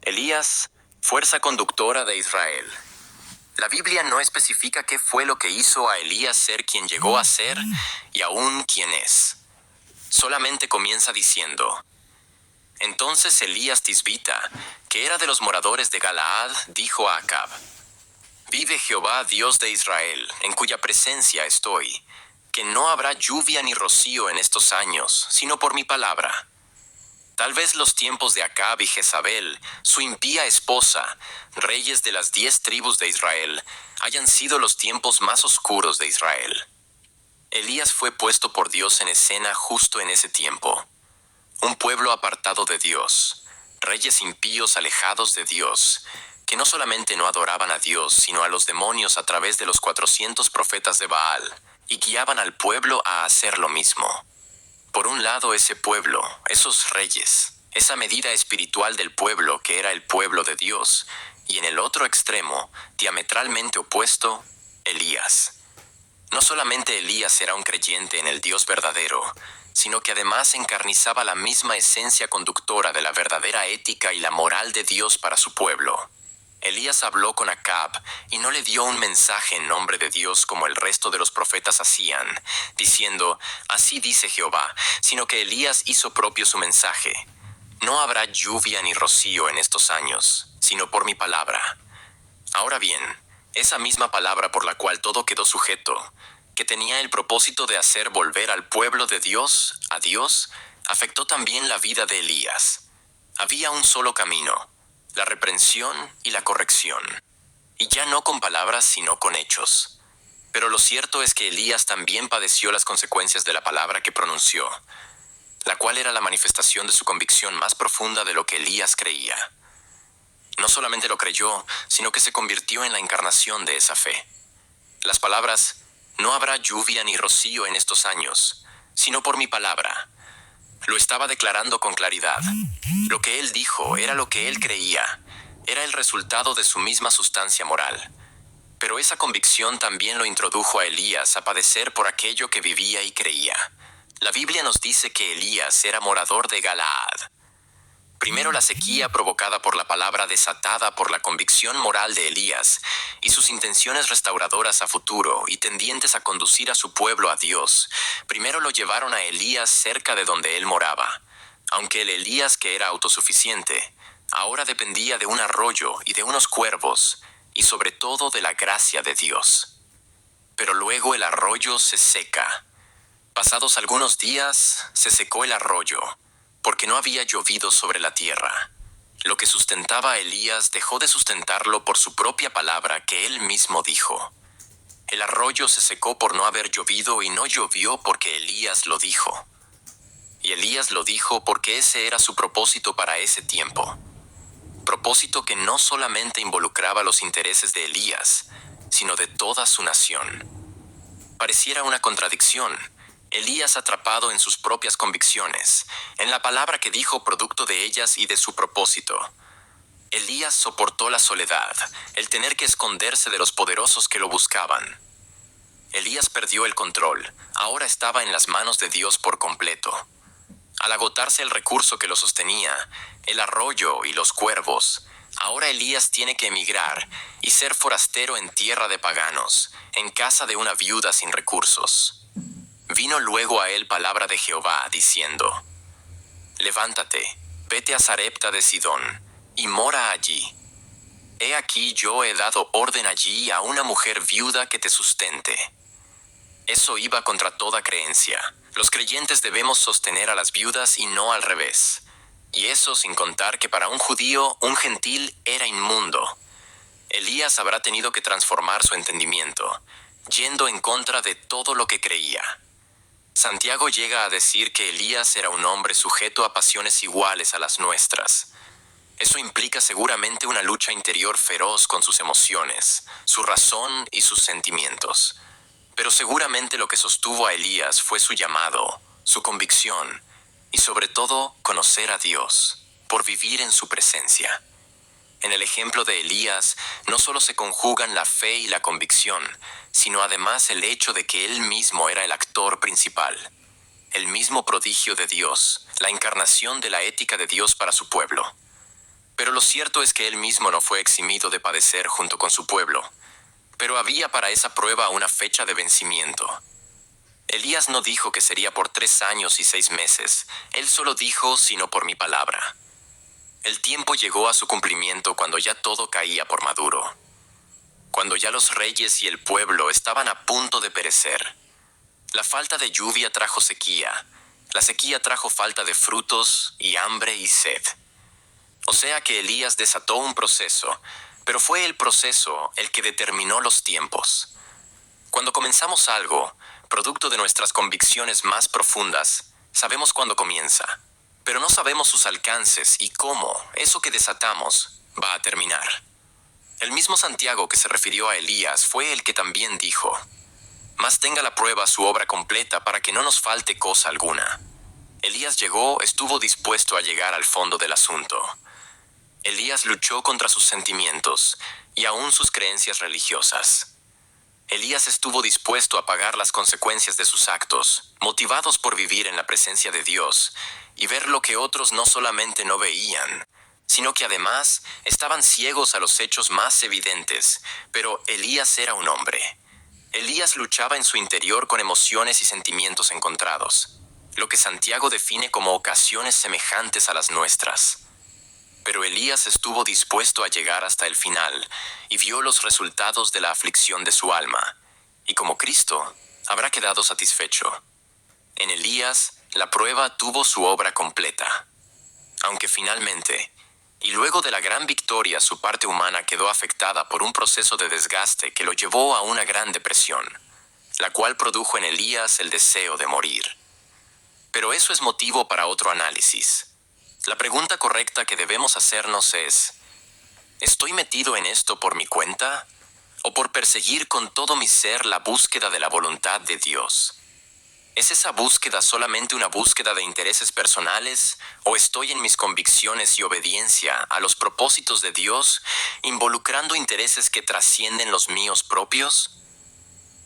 Elías, fuerza conductora de Israel. La Biblia no especifica qué fue lo que hizo a Elías ser quien llegó a ser y aún quién es. Solamente comienza diciendo: entonces Elías Tisbita, que era de los moradores de Galaad, dijo a Acab: vive Jehová, Dios de Israel, en cuya presencia estoy, que no habrá lluvia ni rocío en estos años, sino por mi palabra. Tal vez los tiempos de Acab y Jezabel, su impía esposa, reyes de las 10 tribus de Israel, hayan sido los tiempos más oscuros de Israel. Elías fue puesto por Dios en escena justo en ese tiempo. Un pueblo apartado de Dios, reyes impíos alejados de Dios, que no solamente no adoraban a Dios, sino a los demonios a través de los 400 profetas de Baal, y guiaban al pueblo a hacer lo mismo. Por un lado, ese pueblo, esos reyes, esa medida espiritual del pueblo que era el pueblo de Dios, y en el otro extremo, diametralmente opuesto, Elías. No solamente Elías era un creyente en el Dios verdadero, sino que además encarnizaba la misma esencia conductora de la verdadera ética y la moral de Dios para su pueblo. Elías habló con Acab y no le dio un mensaje en nombre de Dios como el resto de los profetas hacían, diciendo: así dice Jehová, sino que Elías hizo propio su mensaje: no habrá lluvia ni rocío en estos años, sino por mi palabra. Ahora bien, esa misma palabra por la cual todo quedó sujeto, que tenía el propósito de hacer volver al pueblo de Dios a Dios, afectó también la vida de Elías. Había un solo camino: la reprensión y la corrección, y ya no con palabras sino con hechos. Pero lo cierto es que Elías también padeció las consecuencias de la palabra que pronunció, la cual era la manifestación de su convicción más profunda de lo que Elías creía. No solamente lo creyó, sino que se convirtió en la encarnación de esa fe. Las palabras: no habrá lluvia ni rocío en estos años, sino por mi palabra, lo estaba declarando con claridad. Lo que él dijo era lo que él creía, era el resultado de su misma sustancia moral. Pero esa convicción también lo introdujo a Elías a padecer por aquello que vivía y creía. La Biblia nos dice que Elías era morador de Galaad. Primero la sequía provocada por la palabra desatada por la convicción moral de Elías y sus intenciones restauradoras a futuro y tendientes a conducir a su pueblo a Dios, primero lo llevaron a Elías cerca de donde él moraba. Aunque el Elías que era autosuficiente, ahora dependía de un arroyo y de unos cuervos, y sobre todo de la gracia de Dios. Pero luego el arroyo se seca. Pasados algunos días, se secó el arroyo, porque no había llovido sobre la tierra. Lo que sustentaba a Elías dejó de sustentarlo por su propia palabra que él mismo dijo. El arroyo se secó por no haber llovido y no llovió porque Elías lo dijo. Y Elías lo dijo porque ese era su propósito para ese tiempo. Propósito que no solamente involucraba los intereses de Elías, sino de toda su nación. Pareciera una contradicción. Elías atrapado en sus propias convicciones, en la palabra que dijo producto de ellas y de su propósito. Elías soportó la soledad, el tener que esconderse de los poderosos que lo buscaban. Elías perdió el control, ahora estaba en las manos de Dios por completo. Al agotarse el recurso que lo sostenía, el arroyo y los cuervos, ahora Elías tiene que emigrar y ser forastero en tierra de paganos, en casa de una viuda sin recursos. Vino luego a él palabra de Jehová, diciendo: levántate, vete a Sarepta de Sidón, y mora allí. He aquí yo he dado orden allí a una mujer viuda que te sustente. Eso iba contra toda creencia. Los creyentes debemos sostener a las viudas y no al revés. Y eso sin contar que para un judío, un gentil era inmundo. Elías habrá tenido que transformar su entendimiento, yendo en contra de todo lo que creía. Santiago llega a decir que Elías era un hombre sujeto a pasiones iguales a las nuestras. Eso implica seguramente una lucha interior feroz con sus emociones, su razón y sus sentimientos. Pero seguramente lo que sostuvo a Elías fue su llamado, su convicción y sobre todo conocer a Dios, por vivir en su presencia. En el ejemplo de Elías, no solo se conjugan la fe y la convicción, sino además el hecho de que él mismo era el actor principal. El mismo prodigio de Dios, la encarnación de la ética de Dios para su pueblo. Pero lo cierto es que él mismo no fue eximido de padecer junto con su pueblo. Pero había para esa prueba una fecha de vencimiento. Elías no dijo que sería por 3 años y 6 meses. Él solo dijo, sino por mi palabra. El tiempo llegó a su cumplimiento cuando ya todo caía por maduro. Cuando ya los reyes y el pueblo estaban a punto de perecer. La falta de lluvia trajo sequía. La sequía trajo falta de frutos y hambre y sed. O sea que Elías desató un proceso, pero fue el proceso el que determinó los tiempos. Cuando comenzamos algo, producto de nuestras convicciones más profundas, sabemos cuándo comienza, pero no sabemos sus alcances y cómo eso que desatamos va a terminar. El mismo Santiago que se refirió a Elías fue el que también dijo: «Mas tenga la prueba su obra completa para que no nos falte cosa alguna». Elías estuvo dispuesto a llegar al fondo del asunto. Elías luchó contra sus sentimientos y aún sus creencias religiosas. Elías estuvo dispuesto a pagar las consecuencias de sus actos, motivados por vivir en la presencia de Dios y ver lo que otros no solamente no veían, sino que además estaban ciegos a los hechos más evidentes. Pero Elías era un hombre. Elías luchaba en su interior con emociones y sentimientos encontrados, lo que Santiago define como ocasiones semejantes a las nuestras. Pero Elías estuvo dispuesto a llegar hasta el final y vio los resultados de la aflicción de su alma, y como Cristo, habrá quedado satisfecho. En Elías, la prueba tuvo su obra completa. Aunque finalmente, y luego de la gran victoria, su parte humana quedó afectada por un proceso de desgaste que lo llevó a una gran depresión, la cual produjo en Elías el deseo de morir. Pero eso es motivo para otro análisis. La pregunta correcta que debemos hacernos es: ¿estoy metido en esto por mi cuenta o por perseguir con todo mi ser la búsqueda de la voluntad de Dios? ¿Es esa búsqueda solamente una búsqueda de intereses personales o estoy en mis convicciones y obediencia a los propósitos de Dios involucrando intereses que trascienden los míos propios?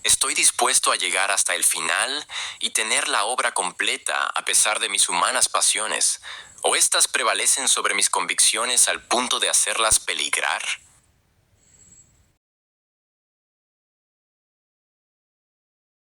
¿Estoy dispuesto a llegar hasta el final y tener la obra completa a pesar de mis humanas pasiones? ¿O estas prevalecen sobre mis convicciones al punto de hacerlas peligrar?